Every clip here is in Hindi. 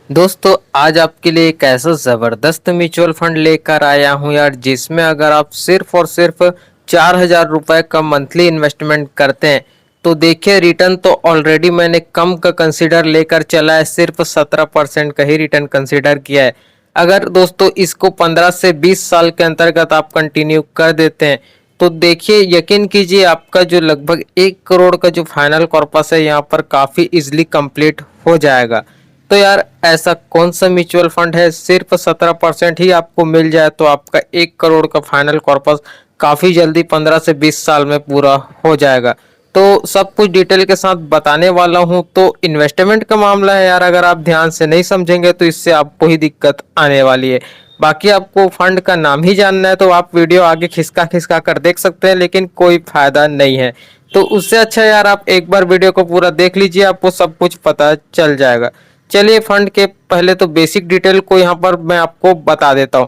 दोस्तों आज आपके लिए एक ऐसा ज़बरदस्त म्यूचुअल फंड लेकर आया हूं यार, जिसमें अगर आप सिर्फ और सिर्फ 4,000 रुपए का मंथली इन्वेस्टमेंट करते हैं तो देखिए रिटर्न तो ऑलरेडी मैंने कम का कंसीडर लेकर चला है। सिर्फ 17% का ही रिटर्न कंसीडर किया है। अगर दोस्तों इसको 15 से 20 साल के अंतर्गत आप कंटिन्यू कर देते हैं तो देखिए यकीन कीजिए आपका जो लगभग 1 करोड़ का जो फाइनल कॉर्पस है यहाँ पर काफ़ी इजिली कंप्लीट हो जाएगा। तो यार ऐसा कौन सा म्यूचुअल फंड है सिर्फ 17% ही आपको मिल जाए तो आपका 1 करोड़ का फाइनल कॉर्पस काफी जल्दी 15 से 20 साल में पूरा हो जाएगा। तो सब कुछ डिटेल के साथ बताने वाला हूं। तो इन्वेस्टमेंट का मामला है यार, अगर आप ध्यान से नहीं समझेंगे तो इससे आपको ही दिक्कत आने वाली है। बाकी आपको फंड का नाम ही जानना है तो आप वीडियो आगे खिसका खिसका कर देख सकते हैं, लेकिन कोई फायदा नहीं है। तो उससे अच्छा यार आप एक बार वीडियो को पूरा देख लीजिए, आपको सब कुछ पता चल जाएगा। चलिए फंड के पहले तो बेसिक डिटेल को यहाँ पर मैं आपको बता देता हूँ।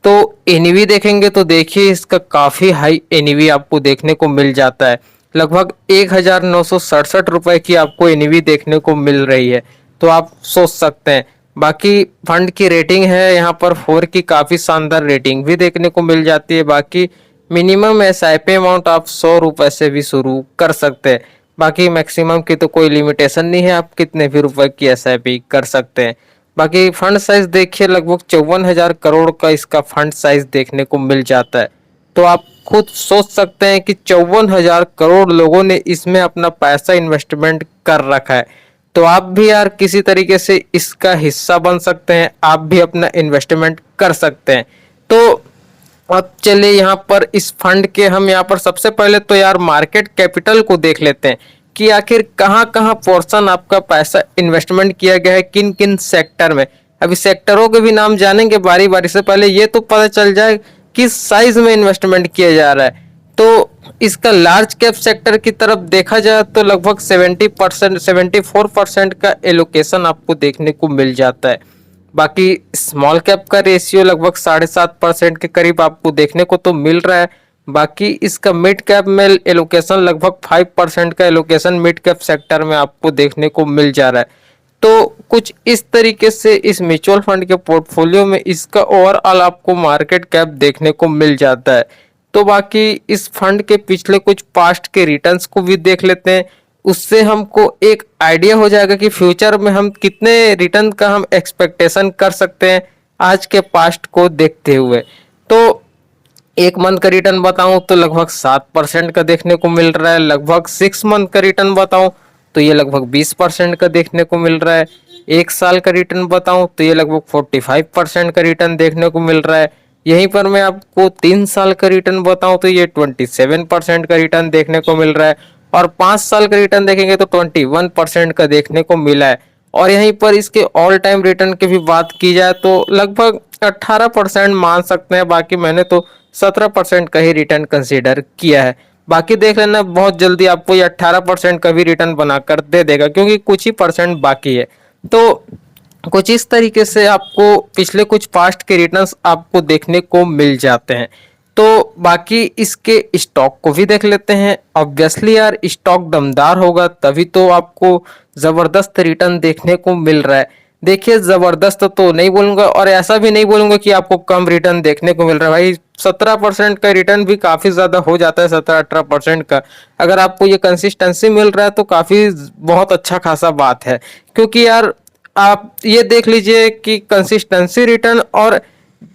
तो एनईवी देखेंगे तो देखिए इसका काफ़ी हाई एनईवी आपको देखने को मिल जाता है। लगभग 1,967 रुपए की आपको एनईवी देखने को मिल रही है। तो आप सोच सकते हैं। बाकी फंड की रेटिंग है यहाँ पर 4 की काफ़ी शानदार रेटिंग भी देखने को मिल जाती है। बाकी मिनिमम एसआईपी अमाउंट आप 100 रुपए से भी शुरू कर सकते हैं। बाकी मैक्सिमम की तो कोई लिमिटेशन नहीं है, आप कितने भी रुपए की एसआईपी कर सकते हैं। बाकी फंड साइज देखिए लगभग 54,000 करोड़ का इसका फंड साइज देखने को मिल जाता है। तो आप खुद सोच सकते हैं कि 54,000 करोड़ लोगों ने इसमें अपना पैसा इन्वेस्टमेंट कर रखा है। तो आप भी यार किसी तरीके से इसका हिस्सा बन सकते हैं, आप भी अपना इन्वेस्टमेंट कर सकते हैं। तो अब चलिए यहाँ पर इस फंड के हम यहाँ पर सबसे पहले तो यार मार्केट कैपिटल को देख लेते हैं कि आखिर कहाँ कहाँ पोर्शन आपका पैसा इन्वेस्टमेंट किया गया है, किन किन सेक्टर में। अभी सेक्टरों के भी नाम जानेंगे बारी बारी से, पहले ये तो पता चल जाए किस साइज में इन्वेस्टमेंट किया जा रहा है। तो इसका लार्ज कैप सेक्टर की तरफ देखा जाए तो लगभग 70% 74% का एलोकेशन आपको देखने को मिल जाता है। बाकी स्मॉल कैप का रेशियो लगभग 7.5% के करीब आपको देखने को तो मिल रहा है। बाकी इसका मिड कैप में एलोकेशन लगभग 5% का एलोकेशन मिड कैप सेक्टर में आपको देखने को मिल जा रहा है। तो कुछ इस तरीके से इस म्यूचुअल फंड के पोर्टफोलियो में इसका ओवरऑल आपको मार्केट कैप देखने को मिल जाता है। तो बाकी इस फंड के पिछले कुछ पास्ट के रिटर्न्स को भी देख लेते हैं, उससे हमको एक आइडिया हो जाएगा कि फ्यूचर में हम कितने रिटर्न का हम एक्सपेक्टेशन कर सकते हैं आज के पास्ट को देखते हुए। तो एक मंथ का रिटर्न बताऊं तो लगभग 7% का देखने को मिल रहा है। लगभग 6 मंथ का रिटर्न बताऊं तो ये लगभग 20% का देखने को मिल रहा है। एक साल का रिटर्न बताऊं तो ये लगभग 45% का रिटर्न देखने को मिल रहा है। यहीं पर मैं आपको 3 साल का रिटर्न बताऊं तो ये 27% का रिटर्न देखने को मिल रहा है। और 5 साल का रिटर्न देखेंगे तो 21% का देखने को मिला है। और यहीं पर इसके ऑल टाइम रिटर्न की भी बात की जाए तो लगभग 18% मान सकते हैं। बाकी मैंने तो 17% का ही रिटर्न कंसीडर किया है। बाकी देख लेना, बहुत जल्दी आपको ये 18% का भी रिटर्न बनाकर दे देगा, क्योंकि कुछ ही परसेंट बाकी है। तो कुछ इस तरीके से आपको पिछले कुछ पास्ट के रिटर्न्स आपको देखने को मिल जाते हैं। तो बाकी इसके स्टॉक को भी देख लेते हैं। ऑब्वियसली यार स्टॉक दमदार होगा तभी तो आपको जबरदस्त रिटर्न देखने को मिल रहा है। देखिए जबरदस्त तो नहीं बोलूंगा और ऐसा भी नहीं बोलूंगा कि आपको कम रिटर्न देखने को मिल रहा है। भाई 17% का रिटर्न भी काफी ज्यादा हो जाता है, 17-18% का। अगर आपको ये कंसिस्टेंसी मिल रहा है तो काफी बहुत अच्छा खासा बात है। क्योंकि यार आप ये देख लीजिए कि कंसिस्टेंसी रिटर्न और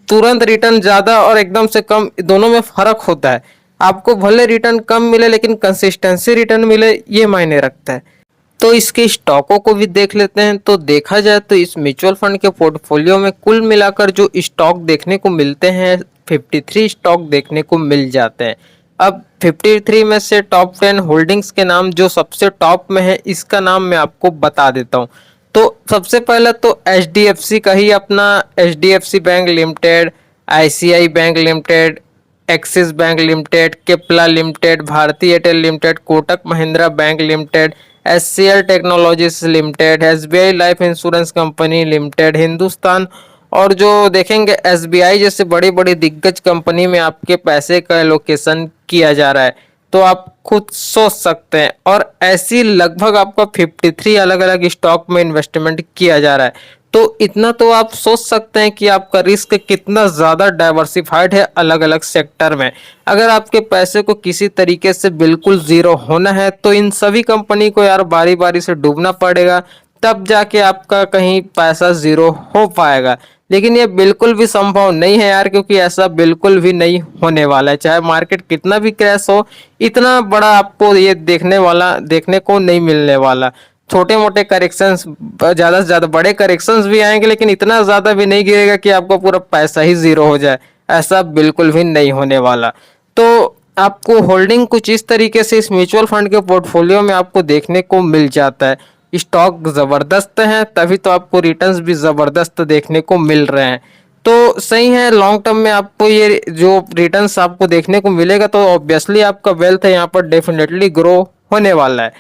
तुरंत रिटर्न ज्यादा और एकदम से कम दोनों में फर्क होता है। आपको भले रिटर्न कम मिले लेकिन कंसिस्टेंसी रिटर्न मिले, ये मायने रखता है। तो इसके स्टॉकों को भी देख लेते हैं। तो देखा जाए तो इस म्यूचुअल फंड के पोर्टफोलियो में कुल मिलाकर जो स्टॉक देखने को मिलते हैं 53 स्टॉक देखने को मिल जाते हैं। अब 53 में से टॉप 10 होल्डिंग्स के नाम जो सबसे टॉप में है इसका नाम मैं आपको बता देता हूँ। तो सबसे पहले तो HDFC का ही अपना HDFC bank limited, ICI bank limited, Axis bank limited, केपला limited, Bharti Airtel limited, Kotak Mahindra bank limited, SCL technologies limited, SBI life insurance company limited, Hindustan, और जो देखेंगे SBI जैसे बड़ी बड़ी दिग्गज कंपनी में आपके पैसे का एलोकेशन किया जा रहा है। तो आप खुद सोच सकते हैं। और ऐसी लगभग आपका 53 अलग अलग स्टॉक में इन्वेस्टमेंट किया जा रहा है। तो इतना तो आप सोच सकते हैं कि आपका रिस्क कितना ज़्यादा डाइवर्सिफाइड है अलग अलग सेक्टर में। अगर आपके पैसे को किसी तरीके से बिल्कुल ज़ीरो होना है तो इन सभी कंपनी को यार बारी बारी से डूबना पड़ेगा, तब जाके आपका कहीं पैसा ज़ीरो हो पाएगा। लेकिन ये बिल्कुल भी संभव नहीं है यार, क्योंकि ऐसा बिल्कुल भी नहीं होने वाला है। चाहे मार्केट कितना भी क्रैश हो, इतना बड़ा आपको ये देखने को नहीं मिलने वाला। छोटे मोटे करेक्शंस, ज़्यादा से ज़्यादा बड़े करेक्शंस भी आएंगे, लेकिन इतना ज़्यादा भी नहीं गिरेगा कि आपको पूरा पैसा ही ज़ीरो हो जाए। ऐसा बिल्कुल भी नहीं होने वाला। तो आपको होल्डिंग कुछ इस तरीके से इस म्यूचुअल फंड के पोर्टफोलियो में आपको देखने को मिल जाता है। स्टॉक ज़बरदस्त हैं, तभी तो आपको रिटर्न्स भी ज़बरदस्त देखने को मिल रहे हैं। तो सही है, लॉन्ग टर्म में आपको ये जो रिटर्न्स आपको देखने को मिलेगा तो ऑब्वियसली आपका वेल्थ है यहाँ पर डेफिनेटली ग्रो होने वाला है।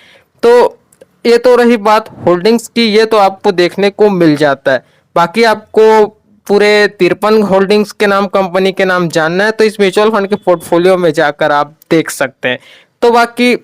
तो ये तो रही बात होल्डिंग्स की, ये तो आपको देखने को मिल जाता है। बाकी आपको पूरे 53 होल्डिंग्स के नाम, कंपनी के नाम जानना है तो इस म्यूचुअल फंड के पोर्टफोलियो में जाकर आप देख सकते हैं। तो बाकी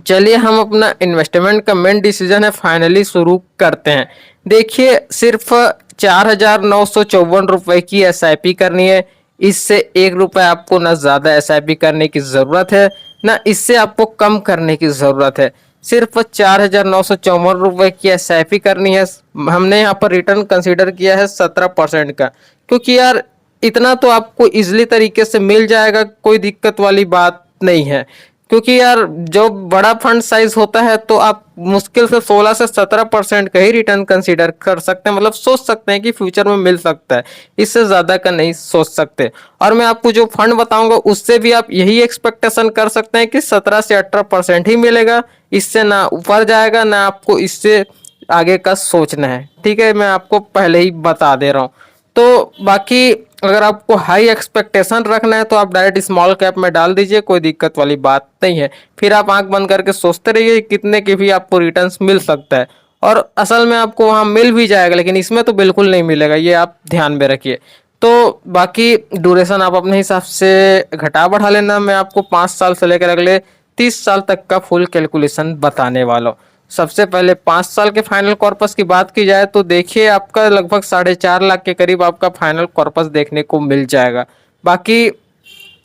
चलिए हम अपना इन्वेस्टमेंट का मेन डिसीजन है फाइनली शुरू करते हैं। देखिए, सिर्फ 4,954 रुपए की SIP करनी है। इससे 1 रुपए आपको ना ज़्यादा SIP करने की ज़रूरत है, ना इससे आपको कम करने की ज़रूरत है। सिर्फ 4,954 रुपए की SIP करनी है। हमने यहाँ पर रिटर्न कंसीडर किया है 17% का, क्योंकि यार इतना तो आपको इजिली तरीके से मिल जाएगा, कोई दिक्कत वाली बात नहीं है। क्योंकि यार जो बड़ा फंड साइज होता है तो आप मुश्किल से 16 से 17% का ही रिटर्न कंसीडर कर सकते हैं, मतलब सोच सकते हैं कि फ्यूचर में मिल सकता है, इससे ज़्यादा का नहीं सोच सकते। और मैं आपको जो फंड बताऊंगा उससे भी आप यही एक्सपेक्टेशन कर सकते हैं कि 17 से 18% ही मिलेगा, इससे ना ऊपर जाएगा ना आपको इससे आगे का सोचना है। ठीक है, मैं आपको पहले ही बता दे रहा हूँ। तो बाकी अगर आपको हाई एक्सपेक्टेशन रखना है तो आप डायरेक्ट स्मॉल कैप में डाल दीजिए, कोई दिक्कत वाली बात नहीं है। फिर आप आंख बंद करके सोचते रहिए कितने की भी आपको रिटर्न्स मिल सकता है, और असल में आपको वहां मिल भी जाएगा, लेकिन इसमें तो बिल्कुल नहीं मिलेगा, ये आप ध्यान में रखिए। तो बाकी ड्यूरेशन आप अपने हिसाब से घटा बढ़ा लेना, मैं आपको 5 साल से लेकर अगले 30 साल तक का फुल कैलकुलेशन बताने वाला हूँ। सबसे पहले 5 साल के फाइनल कॉर्पस की बात की जाए तो देखिए आपका लगभग 4.5 लाख के करीब आपका फाइनल कॉर्पस देखने को मिल जाएगा। बाकी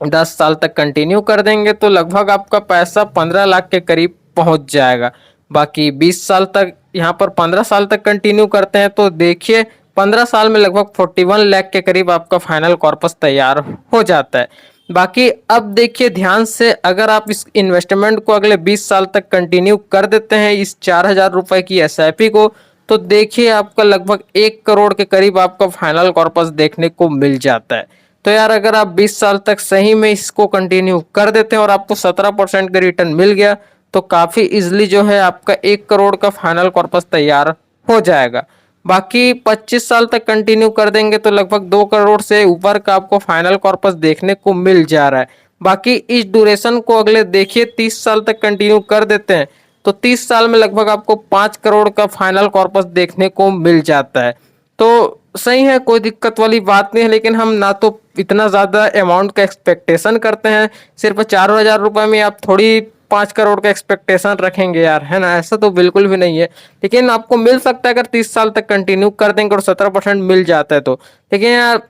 10 साल तक कंटिन्यू कर देंगे तो लगभग आपका पैसा 15 लाख के करीब पहुंच जाएगा। बाकी 20 साल तक, यहाँ पर 15 साल तक कंटिन्यू करते हैं तो देखिए 15 साल में लगभग 41 लाख के करीब आपका फाइनल कॉर्पस तैयार हो जाता है। बाकी अब देखिए ध्यान से, अगर आप इस इन्वेस्टमेंट को अगले 20 साल तक कंटिन्यू कर देते हैं इस 4,000 रुपए की SIP को, तो देखिए आपका लगभग 1 करोड़ के करीब आपका फाइनल कॉर्पस देखने को मिल जाता है। तो यार अगर आप 20 साल तक सही में इसको कंटिन्यू कर देते हैं और आपको 17% का रिटर्न मिल गया तो काफ़ी इजिली जो है आपका 1 करोड़ का फाइनल कॉर्पस तैयार हो जाएगा। बाकी 25 साल तक कंटिन्यू कर देंगे तो लगभग 2 करोड़ से ऊपर का आपको फाइनल कॉर्पस देखने को मिल जा रहा है। बाकी इस ड्यूरेशन को अगले देखिए 30 साल तक कंटिन्यू कर देते हैं तो 30 साल में लगभग आपको 5 करोड़ का फाइनल कॉर्पस देखने को मिल जाता है। तो सही है, कोई दिक्कत वाली बात नहीं है, लेकिन हम ना तो इतना ज़्यादा अमाउंट का एक्सपेक्टेशन करते हैं, सिर्फ 4,000 रुपये में आप थोड़ी 5 करोड़ का एक्सपेक्टेशन रखेंगे यार, है ना, ऐसा तो बिल्कुल भी नहीं है। लेकिन आपको मिल सकता है अगर 30 साल तक कंटिन्यू कर देंगे और 17% मिल जाता है तो। लेकिन यार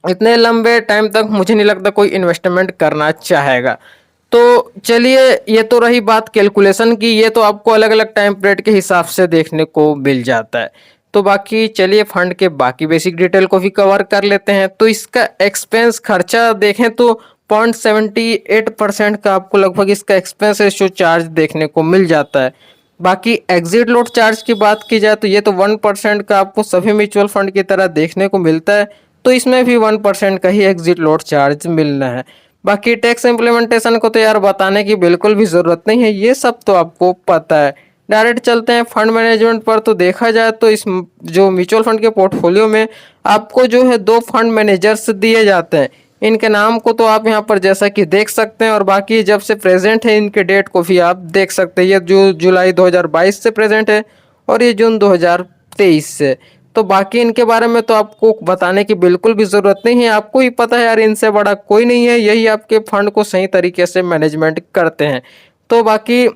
इतने लंबे टाइम तक मुझे नहीं लगता कोई इन्वेस्टमेंट करना चाहेगा। तो चलिए, ये तो रही बात कैलकुलेशन की, ये तो आपको अलग अलग टाइम पीरियड के हिसाब से देखने को मिल जाता है। तो बाकी चलिए फंड के बाकी बेसिक डिटेल को भी कवर कर लेते हैं। तो इसका एक्सपेंस खर्चा देखें तो 0.78% का आपको लगभग इसका एक्सपेंस रेशियो चार्ज देखने को मिल जाता है। बाकी एग्जिट लोड चार्ज की बात की जाए तो ये तो 1% का आपको सभी म्यूचुअल फंड की तरह देखने को मिलता है, तो इसमें भी 1% का ही एग्जिट लोड चार्ज मिलना है। बाकी टैक्स इम्प्लीमेंटेशन को तो यार बताने की बिल्कुल भी ज़रूरत नहीं है, ये सब तो आपको पता है। डायरेक्ट चलते हैं फंड मैनेजमेंट पर। तो देखा जाए तो इस जो म्यूचुअल फंड के पोर्टफोलियो में आपको जो है 2 फंड मैनेजर्स दिए जाते हैं। इनके नाम को तो आप यहाँ पर जैसा कि देख सकते हैं, और बाकी जब से प्रेजेंट है इनके डेट को भी आप देख सकते हैं। ये जो जुलाई 2022 से प्रेजेंट है और ये जून 2023 से। तो बाकी इनके बारे में तो आपको बताने की बिल्कुल भी ज़रूरत नहीं है, आपको ही पता है यार, इनसे बड़ा कोई नहीं है, यही आपके फंड को सही तरीके से मैनेजमेंट करते हैं। तो बाकी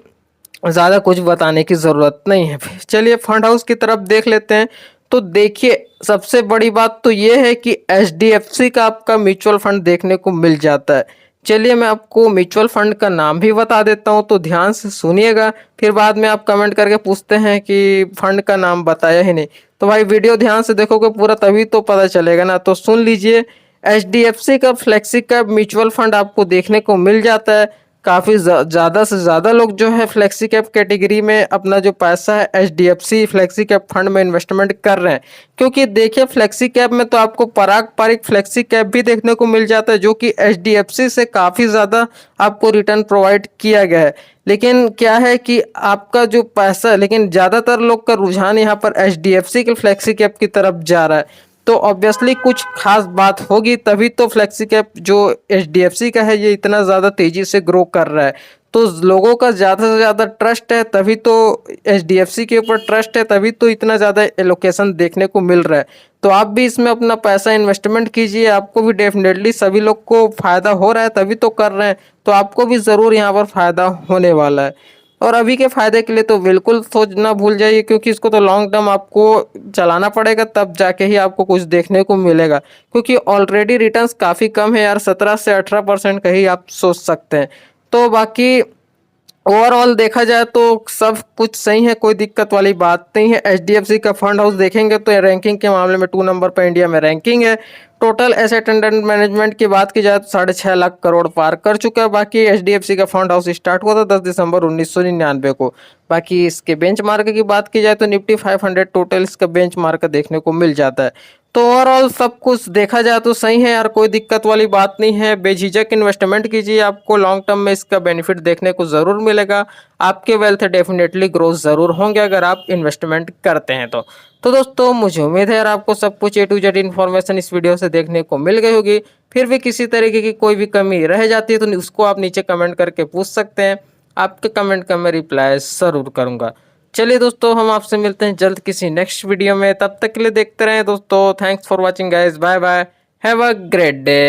ज़्यादा कुछ बताने की ज़रूरत नहीं है। चलिए फंड हाउस की तरफ देख लेते हैं। तो देखिए, सबसे बड़ी बात तो ये है कि एचडीएफसी का आपका म्यूचुअल फंड देखने को मिल जाता है। चलिए मैं आपको म्यूचुअल फंड का नाम भी बता देता हूँ, तो ध्यान से सुनिएगा, फिर बाद में आप कमेंट करके पूछते हैं कि फंड का नाम बताया ही नहीं। तो भाई वीडियो ध्यान से देखोगे पूरा, तभी तो पता चलेगा ना। तो सुन लीजिए, एचडीएफसी का फ्लेक्सी कैप म्यूचुअल फंड आपको देखने को मिल जाता है। काफ़ी ज़्यादा से ज़्यादा लोग जो है फ्लेक्सी कैप कैटेगरी में अपना जो पैसा है एचडीएफसी फ्लेक्सी कैप फंड में इन्वेस्टमेंट कर रहे हैं। क्योंकि देखिए, फ्लेक्सी कैप में तो आपको पारंपरिक फ्लेक्सी कैप भी देखने को मिल जाता है, जो कि एचडीएफसी से काफ़ी ज़्यादा आपको रिटर्न प्रोवाइड किया गया है। लेकिन क्या है कि आपका जो पैसा, लेकिन ज़्यादातर लोग का रुझान यहाँ पर एचडीएफसी के फ्लेक्सी कैप की तरफ जा रहा है। तो ऑब्वियसली कुछ खास बात होगी, तभी तो फ्लेक्सी कैप जो एचडीएफसी का है ये इतना ज़्यादा तेज़ी से ग्रो कर रहा है। तो लोगों का ज़्यादा से ज़्यादा ट्रस्ट है, तभी तो एचडीएफसी के ऊपर ट्रस्ट है, तभी तो इतना ज़्यादा एलोकेशन देखने को मिल रहा है। तो आप भी इसमें अपना पैसा इन्वेस्टमेंट कीजिए, आपको भी डेफिनेटली, सभी लोग को फ़ायदा हो रहा है तभी तो कर रहे हैं, तो आपको भी ज़रूर यहाँ पर फ़ायदा होने वाला है। और अभी के फ़ायदे के लिए तो बिल्कुल सोचना भूल जाइए, क्योंकि इसको तो लॉन्ग टर्म आपको चलाना पड़ेगा, तब जाके ही आपको कुछ देखने को मिलेगा। क्योंकि ऑलरेडी रिटर्न्स काफ़ी कम है यार, 17 से 18% का ही आप सोच सकते हैं। तो बाकी ओवरऑल देखा जाए तो सब कुछ सही है, कोई दिक्कत वाली बात नहीं है। एचडीएफसी का फंड हाउस देखेंगे तो रैंकिंग के मामले में 2 नंबर पर इंडिया में रैंकिंग है। टोटल एसेट अंडर मैनेजमेंट की बात की जाए तो 6.5 लाख करोड़ पार कर चुका है। बाकी एचडीएफसी का फंड हाउस स्टार्ट हुआ था 10 दिसंबर 1999 को। बाकी इसके बेंचमार्क की बात की जाए तो निफ्टी 500 टोटल इसका बेंचमार्क देखने को मिल जाता है। तो ओवरऑल सब कुछ देखा जाए तो सही है यार, कोई दिक्कत वाली बात नहीं है। बेझिझक इन्वेस्टमेंट कीजिए, आपको लॉन्ग टर्म में इसका बेनिफिट देखने को ज़रूर मिलेगा। आपके वेल्थ डेफिनेटली ग्रोथ ज़रूर होंगे अगर आप इन्वेस्टमेंट करते हैं तो दोस्तों, मुझे उम्मीद है यार आपको सब कुछ A to Z इन्फॉर्मेशन इस वीडियो से देखने को मिल गई होगी। फिर भी किसी तरीके की कोई भी कमी रह जाती है तो उसको आप नीचे कमेंट करके पूछ सकते हैं। आपके कमेंट का मैं रिप्लाई ज़रूर करूँगा। चलिए दोस्तों, हम आपसे मिलते हैं जल्द किसी नेक्स्ट वीडियो में, तब तक के लिए देखते रहें दोस्तों। Thanks for watching guys, bye bye, have a great day.